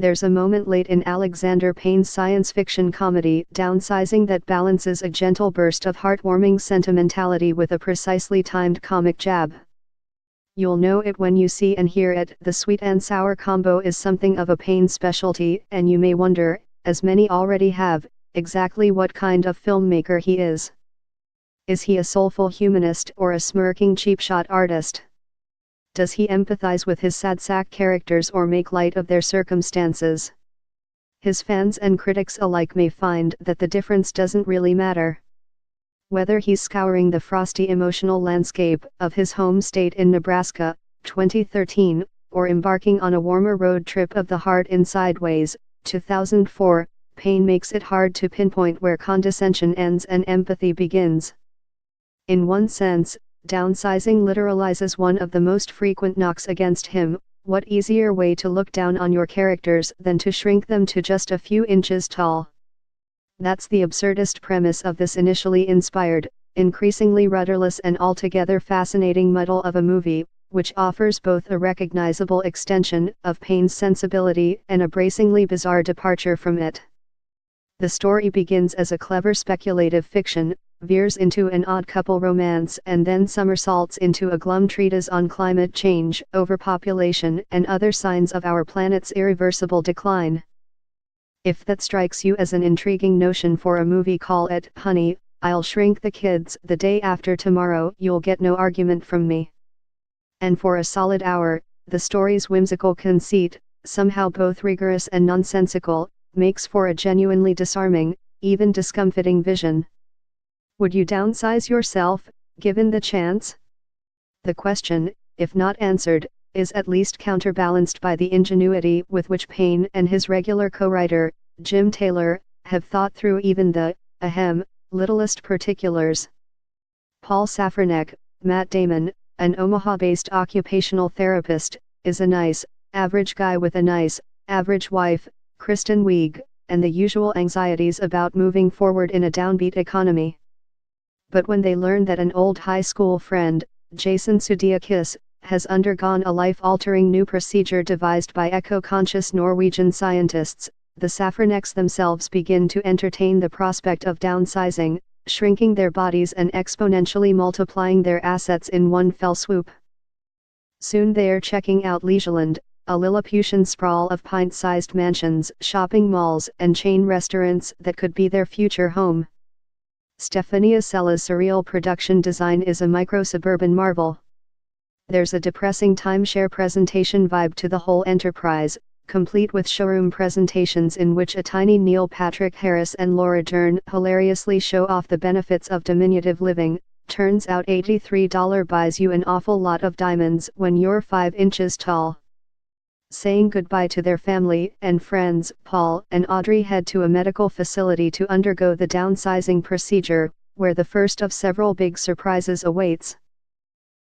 There's a moment late in Alexander Payne's science fiction comedy Downsizing that balances a gentle burst of heartwarming sentimentality with a precisely timed comic jab. You'll know it when you see and hear it. The sweet and sour combo is something of a Payne specialty, and you may wonder, as many already have, exactly what kind of filmmaker he is. Is he a soulful humanist or a smirking cheap-shot artist? Does he empathize with his sad sack characters or make light of their circumstances? His fans and critics alike may find that the difference doesn't really matter. Whether he's scouring the frosty emotional landscape of his home state in Nebraska, 2013, or embarking on a warmer road trip of the heart in Sideways, 2004, Payne makes it hard to pinpoint where condescension ends and empathy begins. In one sense, Downsizing literalizes one of the most frequent knocks against him: what easier way to look down on your characters than to shrink them to just a few inches tall? That's the absurdist premise of this initially inspired, increasingly rudderless and altogether fascinating muddle of a movie, which offers both a recognizable extension of Payne's sensibility and a bracingly bizarre departure from it. The story begins as a clever speculative fiction, veers into an odd couple romance, and then somersaults into a glum treatise on climate change, overpopulation, and other signs of our planet's irreversible decline. If that strikes you as an intriguing notion for a movie, call it Honey, I'll Shrink the Kids the Day After Tomorrow. You'll get no argument from me. And for a solid hour, the story's whimsical conceit, somehow both rigorous and nonsensical, makes for a genuinely disarming, even discomfiting vision. Would you downsize yourself, given the chance? The question, if not answered, is at least counterbalanced by the ingenuity with which Payne and his regular co-writer, Jim Taylor, have thought through even the, littlest particulars. Paul Safranek, Matt Damon, an Omaha-based occupational therapist, is a nice, average guy with a nice, average wife, Kristen Wiig, and the usual anxieties about moving forward in a downbeat economy. But when they learn that an old high school friend, Jason Sudeikis, has undergone a life-altering new procedure devised by eco-conscious Norwegian scientists, the Safraneks themselves begin to entertain the prospect of downsizing, shrinking their bodies and exponentially multiplying their assets in one fell swoop. Soon they're checking out Leisureland, a Lilliputian sprawl of pint-sized mansions, shopping malls, and chain restaurants that could be their future home. Stefania Sella's surreal production design is a micro-suburban marvel. There's a depressing timeshare presentation vibe to the whole enterprise, complete with showroom presentations in which a tiny Neil Patrick Harris and Laura Dern hilariously show off the benefits of diminutive living. Turns out $83 buys you an awful lot of diamonds when you're 5 inches tall. Saying goodbye to their family and friends, Paul and Audrey head to a medical facility to undergo the downsizing procedure, where the first of several big surprises awaits.